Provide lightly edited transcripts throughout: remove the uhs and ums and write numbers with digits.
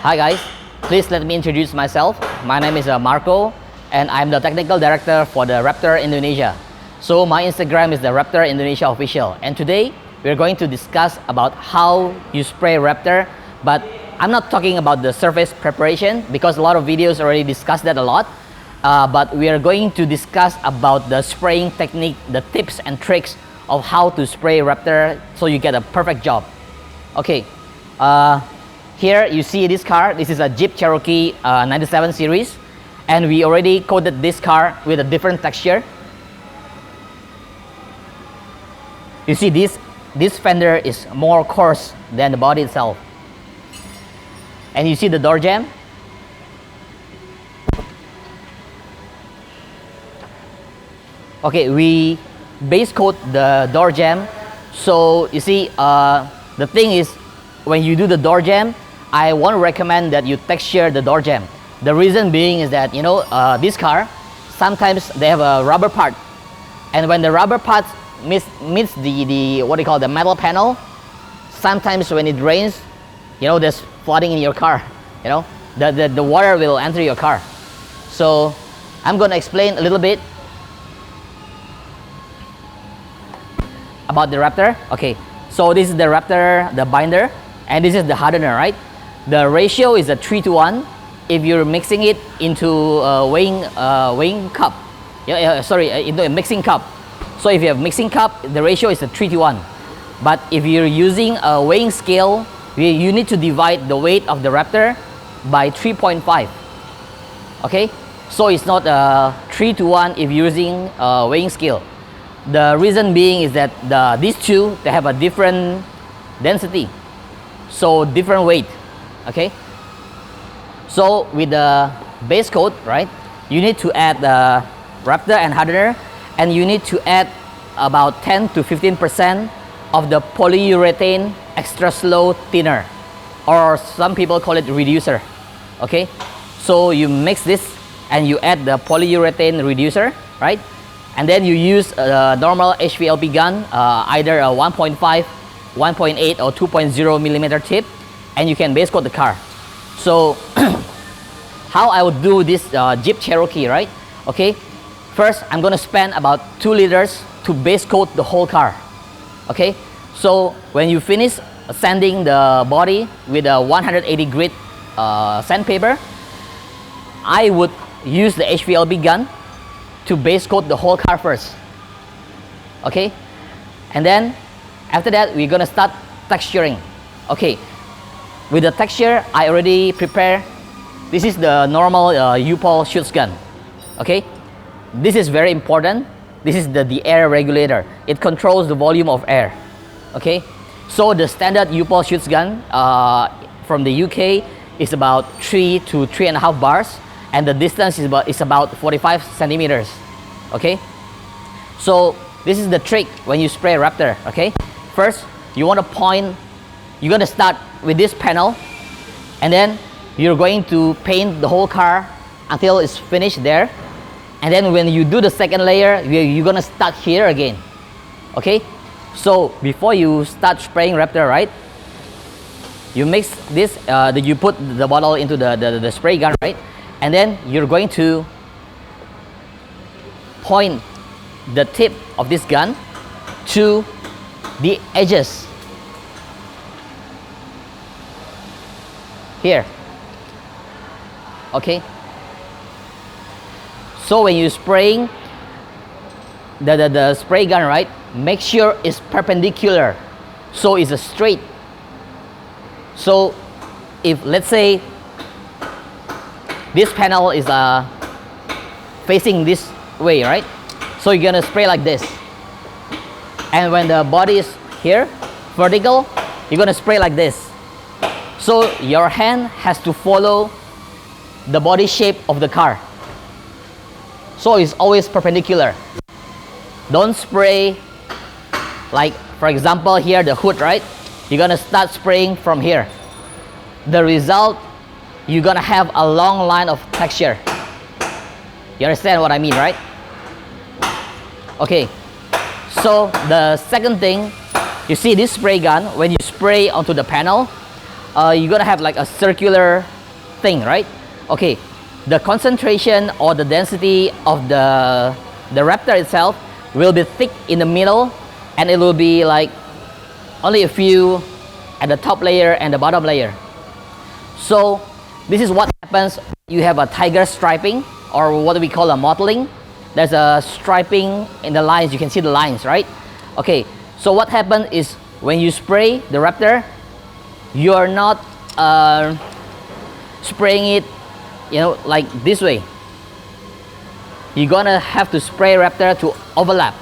Hi guys, please let me introduce myself. My name is Marco and I'm the technical director for the Raptor Indonesia. So my Instagram is the Raptor Indonesia official, and today we're going to discuss about how you spray Raptor, but I'm not talking about the surface preparation because a lot of videos already discussed that a lot. But we are going to discuss about the spraying technique, the tips and tricks of how to spray Raptor so you get a perfect job. Okay, here you see this car. This is a Jeep Cherokee 97 series, and we already coated this car with a different texture. You see this fender is more coarse than the body itself. And you see the door jamb. Okay, we base coat the door jamb. So you see, the thing is, when you do the door jamb, I won't recommend that you texture the door jamb. The reason being is that, you know, this car, sometimes they have a rubber part, and when the rubber part meets the what do you call, the metal panel, sometimes when it rains, you know, there's flooding in your car. You know, the water will enter your car. So I'm gonna explain a little bit about the Raptor. Okay, so this is the Raptor, the binder, and this is the hardener, right? The ratio is a 3:1 if you're mixing it into a weighing cup. Into a mixing cup. So if you have mixing cup, the ratio is a 3:1. But if you're using a weighing scale, you need to divide the weight of the Raptor by 3.5. Okay, so it's not a 3:1 if you're using a weighing scale. The reason being is that these two, they have a different density, so different weight. Okay, so with the base coat, right, you need to add the Raptor and hardener, and you need to add about 10 to 15% of the polyurethane extra slow thinner, or some people call it reducer. Okay, so you mix this and you add the polyurethane reducer, right? And then you use a normal HVLP gun, either a 1.5, 1.8 or 2.0 millimeter tip, and you can base coat the car. So how I would do this Jeep Cherokee, right? Okay, first I'm gonna spend about 2 liters to base coat the whole car. Okay, so when you finish sanding the body with a 180 grit sandpaper, I would use the HVLP gun to base coat the whole car first. Okay, and then after that we're gonna start texturing. Okay, with the texture I already prepare. This is the normal U-Pol shoots gun. Okay, this is very important. This is the air regulator. It controls the volume of air. Okay, so the standard U-Pol shoots gun from the UK is about 3 to 3.5 bars, and the distance is about 45 centimeters. Okay, so this is the trick when you spray Raptor. Okay, first you want to point, you're going to start with this panel, and then you're going to paint the whole car until it's finished there. And then when you do the second layer, you're going to start here again. Okay, so before you start spraying Raptor, right, you mix this, you put the bottle into the spray gun, right? And then you're going to point the tip of this gun to the edges here. Okay, so when you're spraying the spray gun, right, make sure it's perpendicular, so it's a straight. So if, let's say, this panel is facing this way, right? So you're gonna spray like this. And when the body is here, vertical, you're gonna spray like this. So your hand has to follow the body shape of the car. So it's always perpendicular. Don't spray like, for example, here the hood, right? You're gonna start spraying from here. The result, you're gonna have a long line of texture. You understand what I mean, right? Okay, so the second thing, you see this spray gun, when you spray onto the panel, you're gonna have like a circular thing, right? Okay, the concentration or the density of the Raptor itself will be thick in the middle, and it will be like only a few at the top layer and the bottom layer. So this is what happens. You have a tiger striping, or what we call a mottling. There's a striping in the lines. You can see the lines, right? Okay, so what happens is when you spray the Raptor, you're not spraying it, you know, like this way. You're gonna have to spray Raptor to overlap,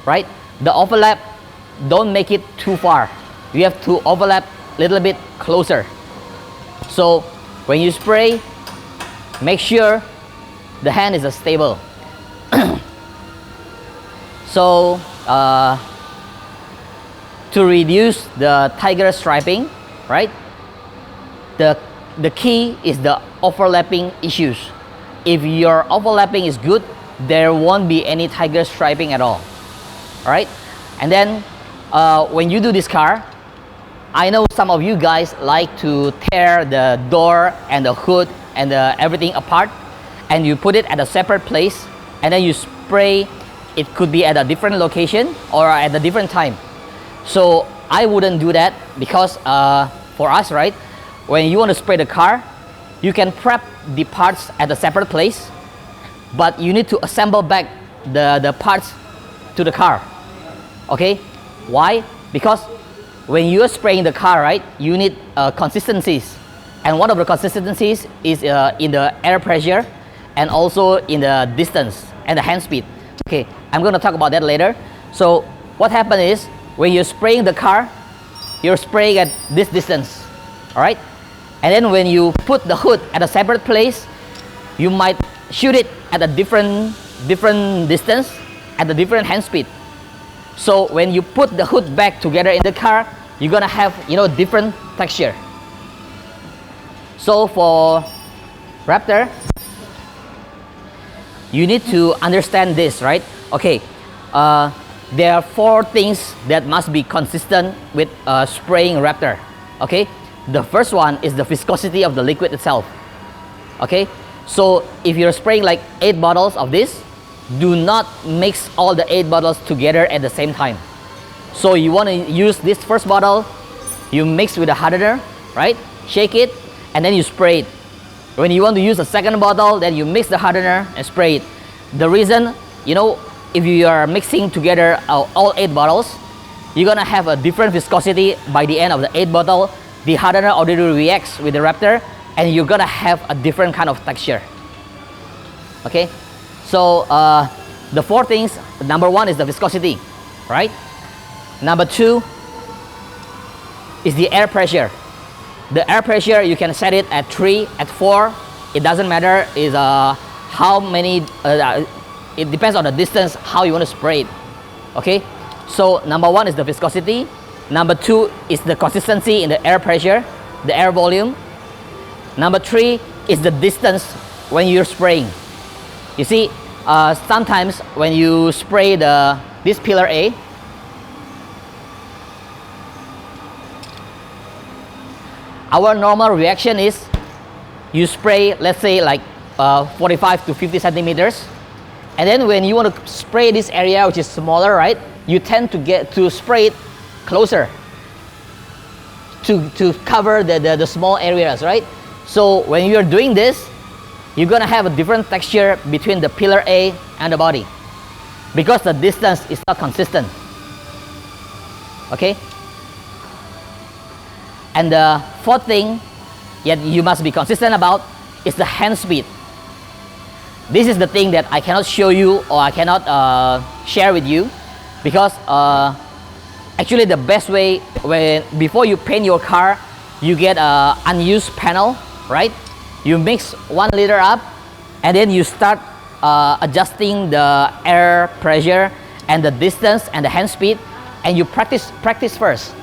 right? The overlap, don't make it too far. You have to overlap a little bit closer. So when you spray, make sure the hand is stable. So to reduce the tiger striping, right? The key is the overlapping issues. If your overlapping is good, there won't be any tiger striping at all. All right? And then when you do this car, I know some of you guys like to tear the door and the hood and everything apart, and you put it at a separate place, and then you spray. It could be at a different location or at a different time. So I wouldn't do that, because for us, right, when you want to spray the car, you can prep the parts at a separate place, but you need to assemble back the parts to the car. Okay? Why? Because when you're spraying the car, right, you need consistencies. And one of the consistencies is in the air pressure, and also in the distance and the hand speed. Okay, I'm going to talk about that later. So what happens is, when you're spraying the car, you're spraying at this distance, all right? And then when you put the hood at a separate place, you might shoot it at a different distance, at a different hand speed. So when you put the hood back together in the car, you're gonna have, you know, different texture. So for Raptor, you need to understand this, right? Okay, there are 4 things that must be consistent with spraying Raptor. Okay, the first one is the viscosity of the liquid itself. Okay, so if you're spraying like 8 bottles of this, do not mix all the 8 bottles together at the same time. So you want to use this first bottle, you mix with a hardener, right? Shake it, and then you spray it. When you want to use the second bottle, then you mix the hardener and spray it. The reason, you know, if you are mixing together all 8 bottles, you're gonna have a different viscosity by the end of the 8th bottle. The hardener already reacts with the Raptor, and you're gonna have a different kind of texture. Okay, so the 4 things. Number 1 is the viscosity, right? Number 2 is the air pressure. The air pressure, you can set it at 3, at 4. It doesn't matter. Is how many. It depends on the distance how you want to spray it. Okay. So number 1 is the viscosity. Number 2 is the consistency in the air pressure, the air volume. Number 3 is the distance when you're spraying. You see, sometimes when you spray this pillar A, our normal reaction is you spray, let's say like 45 to 50 centimeters, and then when you want to spray this area which is smaller, right, you tend to get to spray it closer to cover the small areas, right? So when you're doing this, you're gonna have a different texture between the pillar A and the body, because the distance is not consistent. Okay. And the 4th thing yet you must be consistent about is the hand speed. This is the thing that I cannot show you, or I cannot share with you, because actually the best way, before you paint your car, you get an unused panel, right? You mix 1 liter up, and then you start adjusting the air pressure and the distance and the hand speed, and you practice first.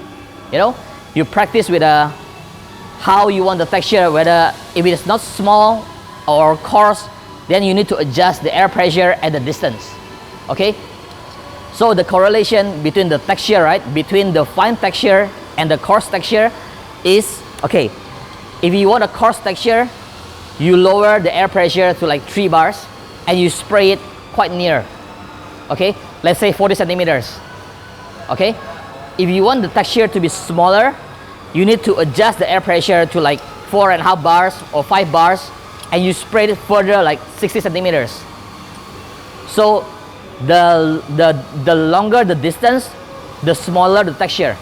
You know, you practice with how you want the texture, whether if it is not small or coarse, then you need to adjust the air pressure and the distance. Okay, so the correlation between the texture, right, between the fine texture and the coarse texture is, okay, If you want a coarse texture, you lower the air pressure to like 3 bars and you spray it quite near. Okay, let's say 40 centimeters. Okay, if you want the texture to be smaller, you need to adjust the air pressure to like 4.5 bars or 5 bars, and you spray it further like 60 centimeters. So the longer the distance, the smaller the texture.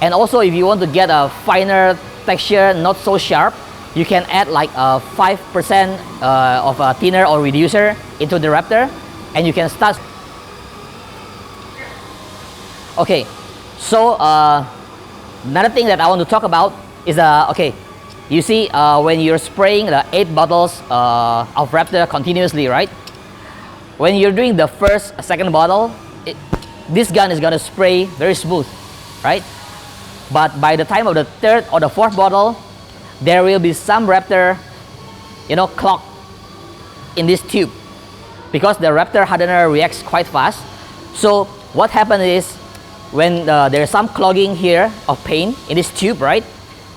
And also, if you want to get a finer texture, not so sharp, you can add like 5% of a thinner or reducer into the Raptor, and you can start. Okay, so another thing that I want to talk about is okay, you see when you're spraying the 8 bottles of Raptor continuously, right? When you're doing the first, second bottle, this gun is gonna spray very smooth, right? But by the time of the 3rd or the 4th bottle, there will be some Raptor, clog in this tube, because the Raptor hardener reacts quite fast. So what happens is, when there's some clogging here of paint in this tube, right?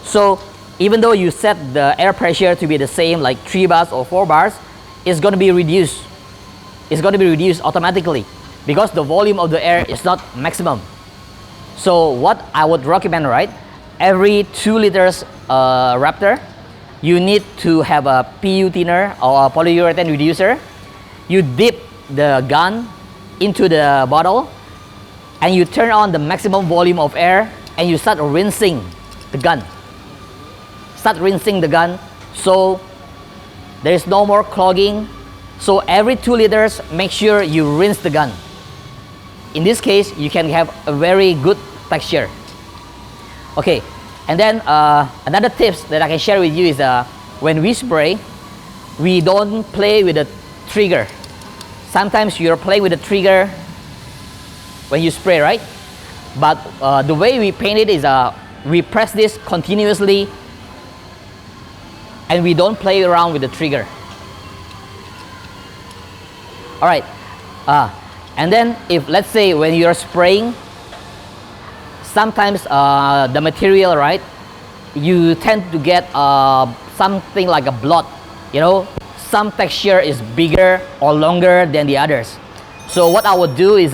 So even though you set the air pressure to be the same, like 3 bars or 4 bars, it's going to be reduced. It's going to be reduced automatically because the volume of the air is not maximum. So what I would recommend, right? Every 2 liters Raptor, you need to have a PU thinner or a polyurethane reducer. You dip the gun into the bottle and you turn on the maximum volume of air and you start rinsing the gun. Start rinsing the gun so there is no more clogging. So every 2 liters, make sure you rinse the gun. In this case, you can have a very good texture. Okay, and then another tips that I can share with you is when we spray, we don't play with the trigger. Sometimes you're playing with the trigger when you spray, right? But the way we paint it is we press this continuously and we don't play around with the trigger. All right, and then if, let's say, when you're spraying, sometimes the material, right, you tend to get something like a blot, some texture is bigger or longer than the others. So what I would do is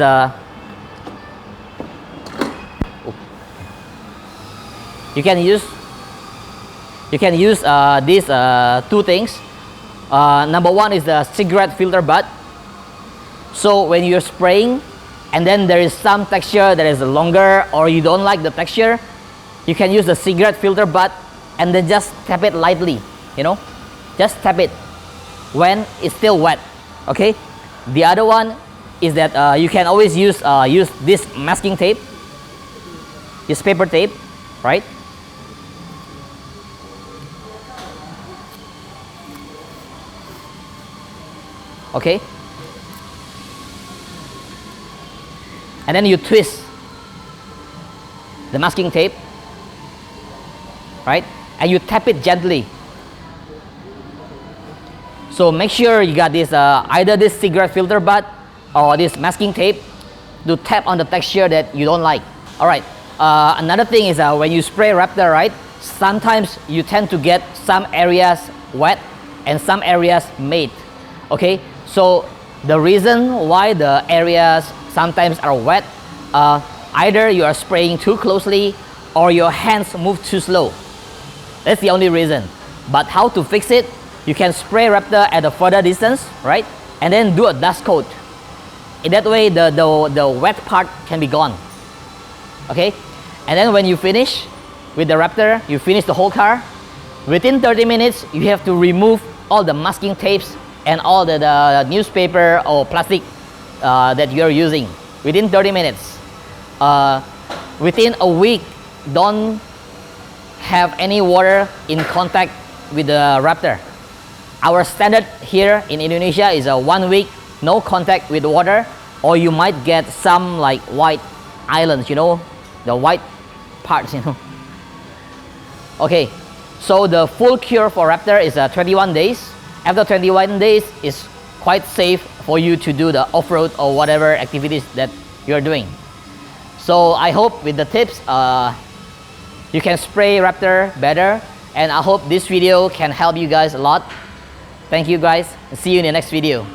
you can use these 2 things. Number 1 is the cigarette filter butt. So when you're spraying and then there is some texture that is longer or you don't like the texture, you can use the cigarette filter butt and then just tap it lightly, just tap it when it's still wet. Okay, the other one is that you can always use this masking tape, this paper tape, right? Okay, and then you twist the masking tape, right? And you tap it gently. So make sure you got this either this cigarette filter butt or this masking tape to tap on the texture that you don't like. All right, another thing is when you spray Raptor, right, sometimes you tend to get some areas wet and some areas matte. Okay, so the reason why the areas sometimes are wet, either you are spraying too closely or your hands move too slow. That's the only reason. But how to fix it? You can spray Raptor at a further distance, right? And then do a dust coat. In that way, the wet part can be gone. Okay? And then when you finish with the Raptor, you finish the whole car. Within 30 minutes, you have to remove all the masking tapes and all the newspaper or plastic that you're using. Within 30 minutes. Within a week, don't have any water in contact with the Raptor. Our standard here in Indonesia is 1 week, no contact with water, or you might get some like white islands, the white parts, Okay, so the full cure for Raptor is 21 days. After 21 days, it's quite safe for you to do the off-road or whatever activities that you're doing. So I hope with the tips, you can spray Raptor better And I hope this video can help you guys a lot. Thank you guys. See you in the next video.